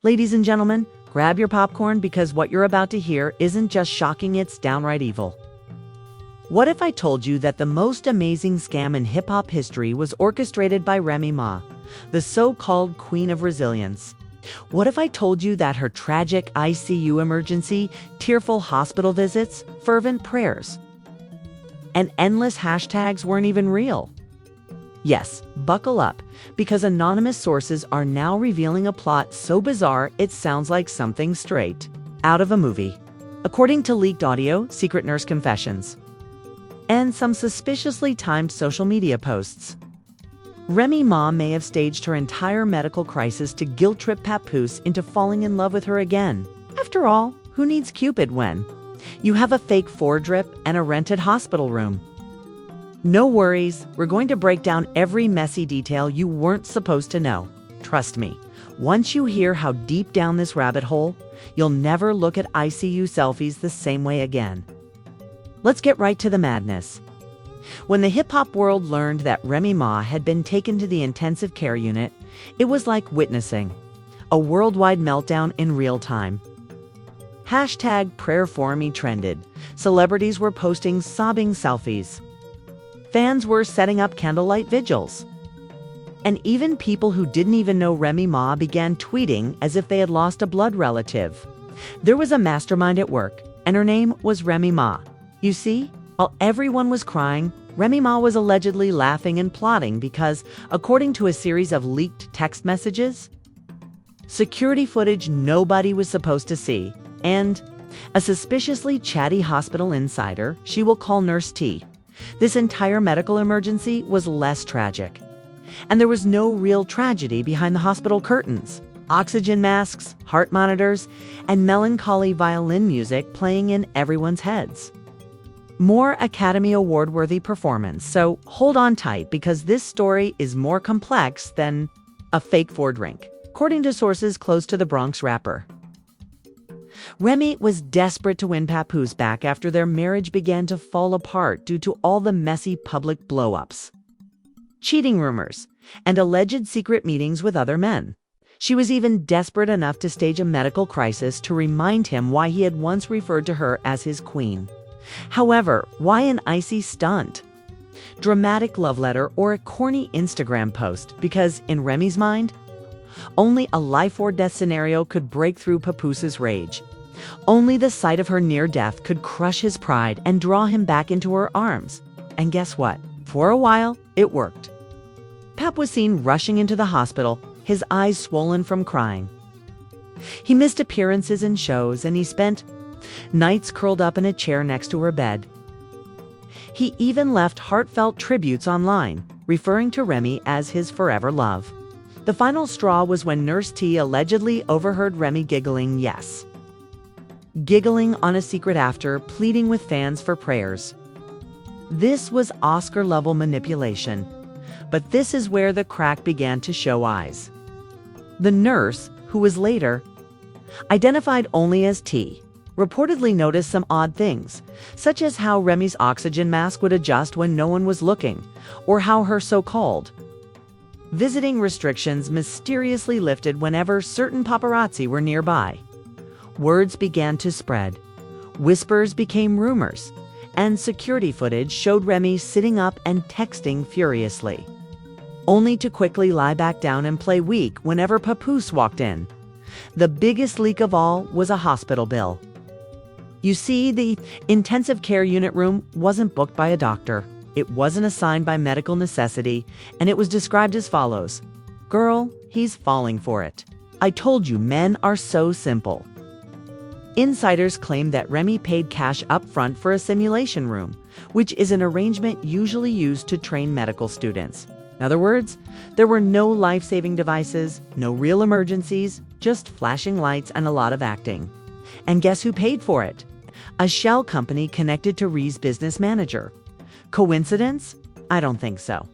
Ladies and gentlemen, grab your popcorn because what you're about to hear isn't just shocking, it's downright evil. What if I told you that the most amazing scam in hip-hop history was orchestrated by Remy Ma, the so-called queen of resilience? What if I told you that her tragic ICU emergency, tearful hospital visits, fervent prayers, and endless hashtags weren't even real? Yes, buckle up, because anonymous sources are now revealing a plot so bizarre it sounds like something straight out of a movie. According to leaked audio, secret nurse confessions, and some suspiciously timed social media posts, Remy Ma may have staged her entire medical crisis to guilt-trip Papoose into falling in love with her again. After all, who needs Cupid when you have a fake foredrip and a rented hospital room? No worries, we're going to break down every messy detail you weren't supposed to know. Trust me, once you hear how deep down this rabbit hole, you'll never look at ICU selfies the same way again. Let's get right to the madness. When the hip-hop world learned that Remy Ma had been taken to the intensive care unit, it was like witnessing a worldwide meltdown in real time. Hashtag Prayer for Me trended. Celebrities were posting sobbing selfies. Fans were setting up candlelight vigils. And even people who didn't even know Remy Ma began tweeting as if they had lost a blood relative. There was a mastermind at work, and her name was Remy Ma. You see, while everyone was crying, Remy Ma was allegedly laughing and plotting because, according to a series of leaked text messages, security footage nobody was supposed to see, and a suspiciously chatty hospital insider she will call Nurse T, this entire medical emergency was less tragic. And there was no real tragedy behind the hospital curtains. Oxygen masks, heart monitors, and melancholy violin music playing in everyone's heads. More Academy Award-worthy performance, so hold on tight because this story is more complex than a fake drink, according to sources close to the Bronx rapper. Remy was desperate to win Papoose back after their marriage began to fall apart due to all the messy public blow-ups, cheating rumors, and alleged secret meetings with other men. She was even desperate enough to stage a medical crisis to remind him why he had once referred to her as his queen. However, why an icy stunt? Dramatic love letter or a corny Instagram post? Because in Remy's mind, only a life or death scenario could break through Papoose's rage. Only the sight of her near death could crush his pride and draw him back into her arms. And guess what? For a while, it worked. Pap was seen rushing into the hospital, his eyes swollen from crying. He missed appearances in shows and he spent nights curled up in a chair next to her bed. He even left heartfelt tributes online, referring to Remy as his forever love. The final straw was when Nurse T allegedly overheard Remy giggling, yes, giggling on a secret after, pleading with fans for prayers. This was Oscar-level manipulation, but this is where the crack began to show eyes. The nurse, who was later identified only as T, reportedly noticed some odd things, such as how Remy's oxygen mask would adjust when no one was looking, or how her so-called visiting restrictions mysteriously lifted whenever certain paparazzi were nearby. Words began to spread. Whispers became rumors, and security footage showed Remy sitting up and texting furiously, only to quickly lie back down and play weak whenever Papoose walked in. The biggest leak of all was a hospital bill. You see, the intensive care unit room wasn't booked by a doctor. It wasn't assigned by medical necessity, and it was described as follows. Girl, he's falling for it. I told you men are so simple. Insiders claim that Remy paid cash up front for a simulation room, which is an arrangement usually used to train medical students. In other words, there were no life-saving devices, no real emergencies, just flashing lights and a lot of acting. And guess who paid for it? A shell company connected to Rhee's business manager. Coincidence? I don't think so.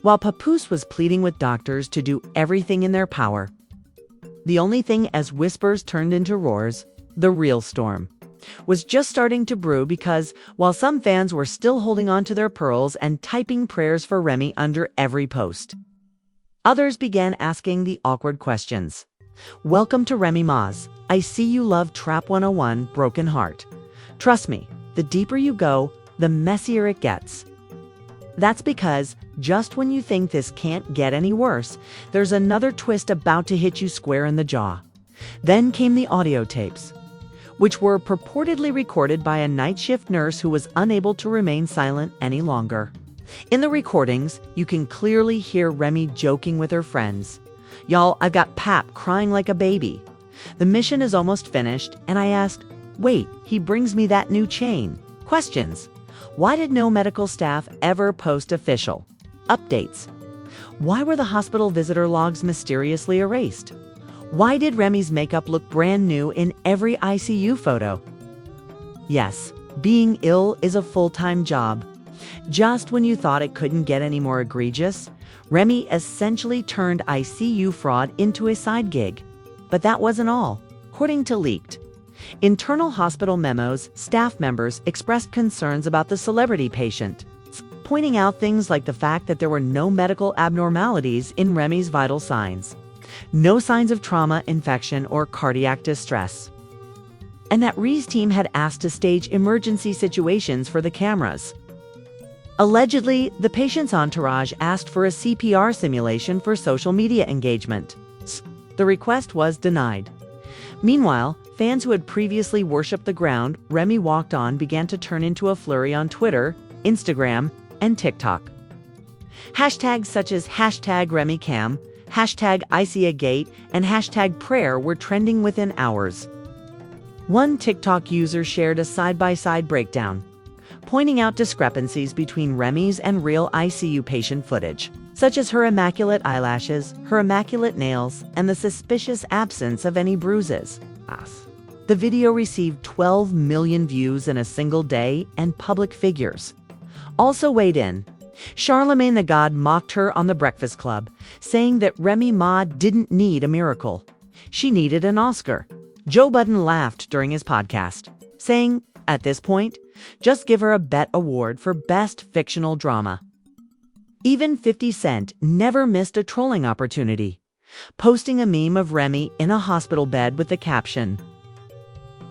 While Papoose was pleading with doctors to do everything in their power, the only thing as whispers turned into roars, the real storm, was just starting to brew because while some fans were still holding on to their pearls and typing prayers for Remy under every post, others began asking the awkward questions. Welcome to Remy Ma's I See You Love Trap 101 Broken Heart. Trust me, the deeper you go, the messier it gets. That's because just when you think this can't get any worse, there's another twist about to hit you square in the jaw. Then came the audio tapes, which were purportedly recorded by a night shift nurse who was unable to remain silent any longer. In the recordings, you can clearly hear Remy joking with her friends. Y'all, I've got Pap crying like a baby. The mission is almost finished, and I asked, wait, he brings me that new chain. Questions. Why did no medical staff ever post official updates? Why were the hospital visitor logs mysteriously erased? Why did Remy's makeup look brand new in every ICU photo? Yes, being ill is a full-time job. Just when you thought it couldn't get any more egregious, Remy essentially turned ICU fraud into a side gig. But that wasn't all. According to leaked internal hospital memos, staff members expressed concerns about the celebrity patient, pointing out things like the fact that there were no medical abnormalities in Remy's vital signs, no signs of trauma, infection, or cardiac distress, and that Ree's team had asked to stage emergency situations for the cameras. Allegedly, the patient's entourage asked for a CPR simulation for social media engagement. The request was denied. Meanwhile, fans who had previously worshipped the ground Remy walked on began to turn into a flurry on Twitter, Instagram, and TikTok. Hashtags such as #RemyCam, #ICAGate, and #prayer were trending within hours. One TikTok user shared a side-by-side breakdown, pointing out discrepancies between Remy's and real ICU patient footage, such as her immaculate eyelashes, her immaculate nails, and the suspicious absence of any bruises. The video received 12 million views in a single day, and public figures also weighed in. Charlemagne the God mocked her on The Breakfast Club, saying that Remy Ma didn't need a miracle. She needed an Oscar. Joe Budden laughed during his podcast, saying, at this point, just give her a BET award for Best Fictional Drama. Even 50 Cent never missed a trolling opportunity, posting a meme of Remy in a hospital bed with the caption,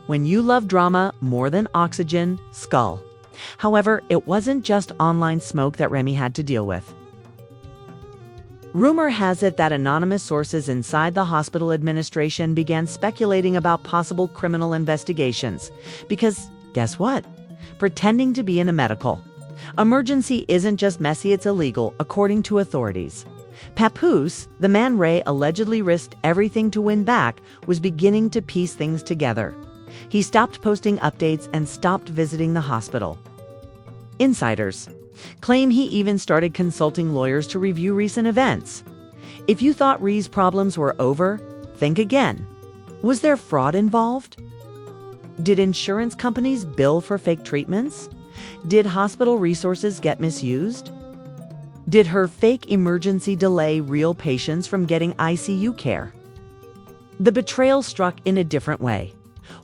"When you love drama more than oxygen, skull." However, it wasn't just online smoke that Remy had to deal with. Rumor has it that anonymous sources inside the hospital administration began speculating about possible criminal investigations because, guess what? Pretending to be in a medical emergency isn't just messy, it's illegal, according to authorities. Papoose, the man Ray allegedly risked everything to win back, was beginning to piece things together. He stopped posting updates and stopped visiting the hospital. Insiders claim he even started consulting lawyers to review recent events. If you thought Ree's problems were over, think again. Was there fraud involved? Did insurance companies bill for fake treatments? Did hospital resources get misused? Did her fake emergency delay real patients from getting ICU care? The betrayal struck in a different way.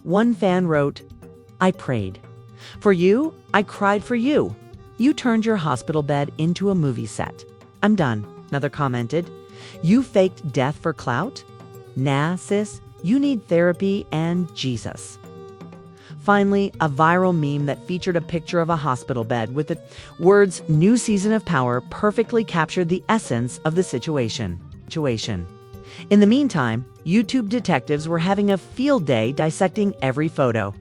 One fan wrote, "I prayed. For you, I cried for you. You turned your hospital bed into a movie set. I'm done." Another commented, "You faked death for clout? Nah, sis, you need therapy and Jesus." Finally, a viral meme that featured a picture of a hospital bed with the words "New Season of Power" perfectly captured the essence of the situation. In the meantime, YouTube detectives were having a field day dissecting every photo,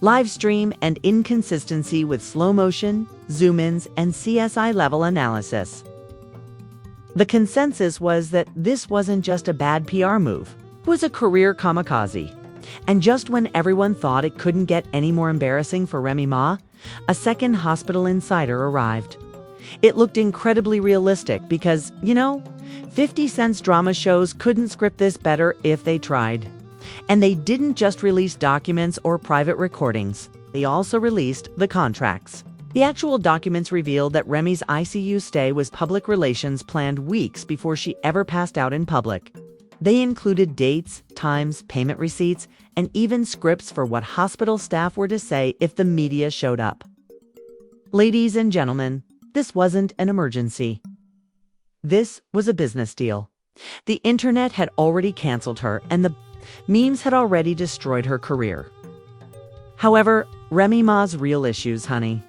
live stream, and inconsistency with slow motion, zoom-ins, and CSI-level analysis. The consensus was that this wasn't just a bad PR move, it was a career kamikaze. And just when everyone thought it couldn't get any more embarrassing for Remy Ma, a second hospital insider arrived. It looked incredibly realistic because, 50 Cent's drama shows couldn't script this better if they tried. And they didn't just release documents or private recordings. They also released the contracts. The actual documents revealed that Remy's ICU stay was public relations planned weeks before she ever passed out in public. They included dates, times, payment receipts, and even scripts for what hospital staff were to say if the media showed up. Ladies and gentlemen, this wasn't an emergency. This was a business deal. The internet had already canceled her, and the memes had already destroyed her career. However, Remy Ma's real issues, honey,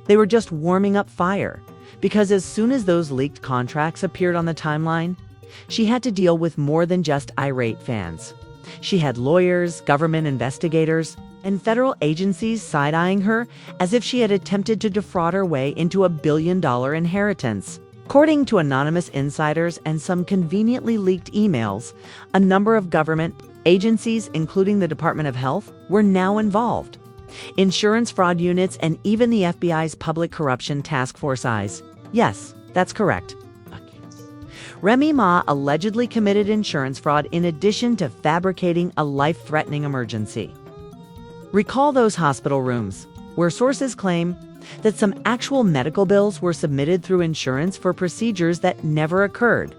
they were just warming up fire, because as soon as those leaked contracts appeared on the timeline, she had to deal with more than just irate fans. She had lawyers, government investigators, and federal agencies side-eyeing her as if she had attempted to defraud her way into a billion-dollar inheritance. According to anonymous insiders and some conveniently leaked emails, a number of government agencies, including the Department of Health, were now involved. Insurance fraud units and even the FBI's Public Corruption Task Force eyes. Yes, that's correct. Remy Ma allegedly committed insurance fraud in addition to fabricating a life-threatening emergency. Recall those hospital rooms, where sources claim that some actual medical bills were submitted through insurance for procedures that never occurred.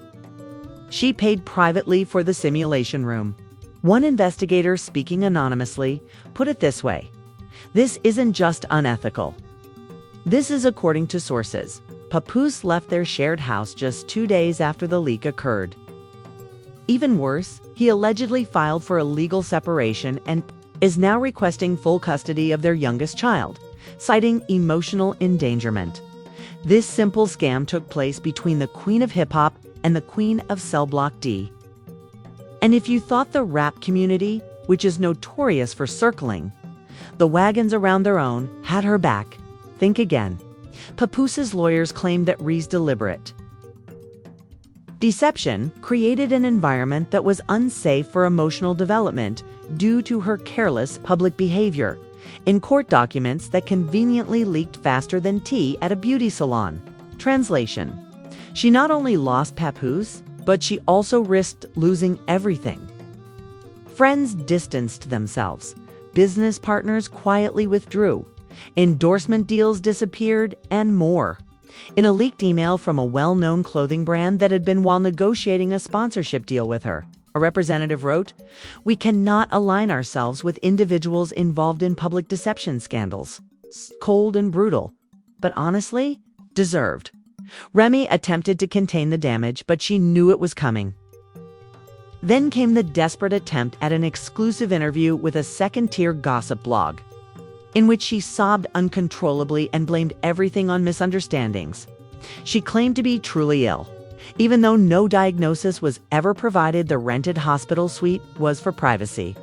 She paid privately for the simulation room. One investigator, speaking anonymously, put it this way: "This isn't just unethical. This is according to sources. Papoose left their shared house just 2 days after the leak occurred. Even worse, he allegedly filed for a legal separation and is now requesting full custody of their youngest child, citing emotional endangerment. This simple scam took place between the queen of hip-hop and the queen of Cell Block D. And if you thought the rap community, which is notorious for circling the wagons around their own, had her back, think again." Papoose's lawyers claimed that Rhee's deliberate deception created an environment that was unsafe for emotional development due to her careless public behavior in court documents that conveniently leaked faster than tea at a beauty salon. Translation: she not only lost Papoose, but she also risked losing everything. Friends distanced themselves. Business partners quietly withdrew. Endorsement deals disappeared, and more. In a leaked email from a well-known clothing brand that had been while negotiating a sponsorship deal with her, a representative wrote, "We cannot align ourselves with individuals involved in public deception scandals. Cold and brutal, but honestly, deserved." Remy attempted to contain the damage, but she knew it was coming. Then came the desperate attempt at an exclusive interview with a second-tier gossip blog, in which she sobbed uncontrollably and blamed everything on misunderstandings. She claimed to be truly ill, even though no diagnosis was ever provided. The rented hospital suite was for privacy,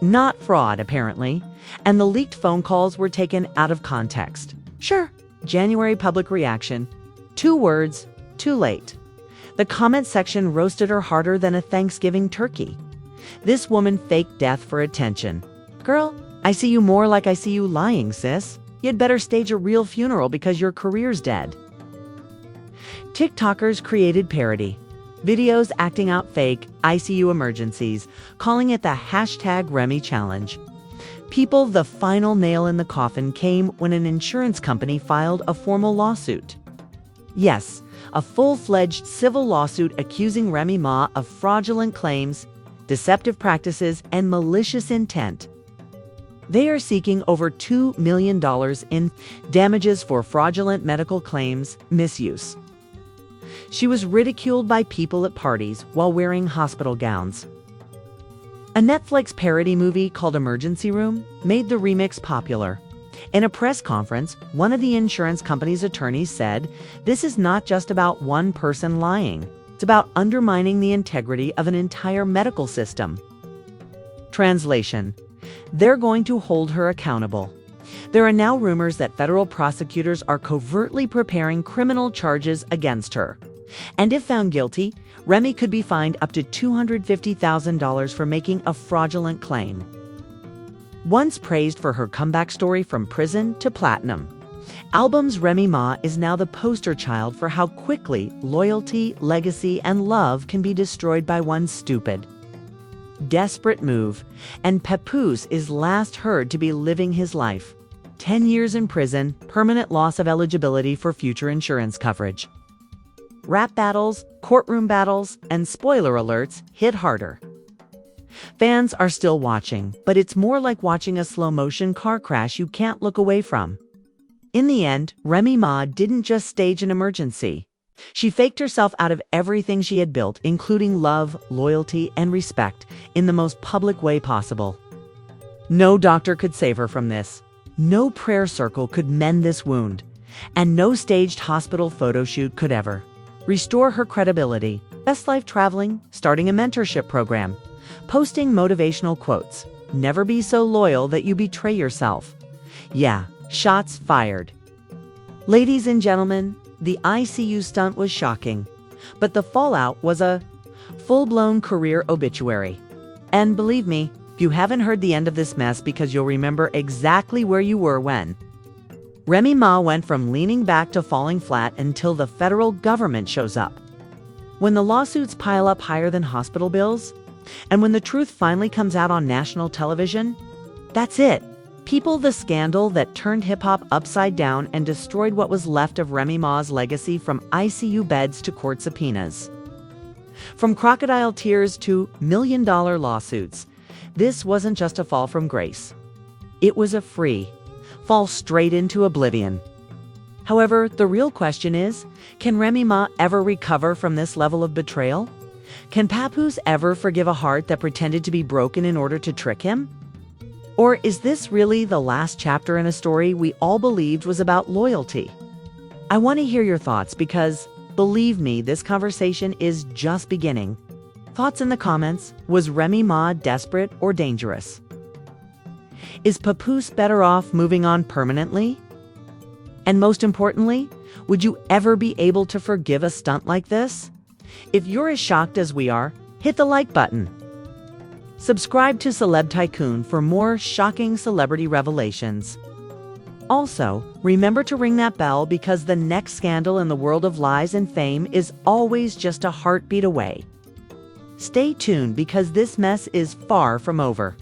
not fraud, apparently, and the leaked phone calls were taken out of context. Sure, January public reaction. 2 words, too late. The comment section roasted her harder than a Thanksgiving turkey. This woman faked death for attention. Girl, I see you more like I see you lying, sis. You'd better stage a real funeral because your career's dead. TikTokers created parody videos acting out fake ICU emergencies, calling it the #Remy Challenge. People, the final nail in the coffin came when an insurance company filed a formal lawsuit. Yes, a full-fledged civil lawsuit accusing Remy Ma of fraudulent claims, deceptive practices, and malicious intent. They are seeking over $2 million in damages for fraudulent medical claims, misuse. She was ridiculed by people at parties while wearing hospital gowns. A Netflix parody movie called Emergency Room made the remix popular. In a press conference, one of the insurance company's attorneys said, "This is not just about one person lying. It's about undermining the integrity of an entire medical system." Translation: they're going to hold her accountable. There are now rumors that federal prosecutors are covertly preparing criminal charges against her. And if found guilty, Remy could be fined up to $250,000 for making a fraudulent claim. Once praised for her comeback story from prison to platinum albums, Remy Ma is now the poster child for how quickly loyalty, legacy, and love can be destroyed by one stupid, desperate move. And Papoose is last heard to be living his life. 10 years in prison, permanent loss of eligibility for future insurance coverage. Rap battles, courtroom battles, and spoiler alerts hit harder. Fans are still watching, but it's more like watching a slow-motion car crash you can't look away from. In the end, Remy Ma didn't just stage an emergency. She faked herself out of everything she had built, including love, loyalty, and respect, in the most public way possible. No doctor could save her from this. No prayer circle could mend this wound. And no staged hospital photo shoot could ever restore her credibility. Best life traveling, starting a mentorship program, posting motivational quotes. Never be so loyal that you betray yourself. Yeah, shots fired. Ladies and gentlemen, the ICU stunt was shocking, but the fallout was a full-blown career obituary. And believe me, you haven't heard the end of this mess because you'll remember exactly where you were when Remy Ma went from leaning back to falling flat until the federal government shows up. When the lawsuits pile up higher than hospital bills, and when the truth finally comes out on national television, that's it. People, the scandal that turned hip-hop upside down and destroyed what was left of Remy Ma's legacy, from ICU beds to court subpoenas. From crocodile tears to million-dollar lawsuits, this wasn't just a fall from grace. It was a free fall straight into oblivion. However, the real question is, can Remy Ma ever recover from this level of betrayal? Can Papoose ever forgive a heart that pretended to be broken in order to trick him? Or is this really the last chapter in a story we all believed was about loyalty? I want to hear your thoughts because, believe me, this conversation is just beginning. Thoughts in the comments. Was Remy Ma desperate or dangerous? Is Papoose better off moving on permanently? And most importantly, would you ever be able to forgive a stunt like this? If you're as shocked as we are, hit the like button. Subscribe to Celeb Tycoon for more shocking celebrity revelations. Also, remember to ring that bell because the next scandal in the world of lies and fame is always just a heartbeat away. Stay tuned because this mess is far from over.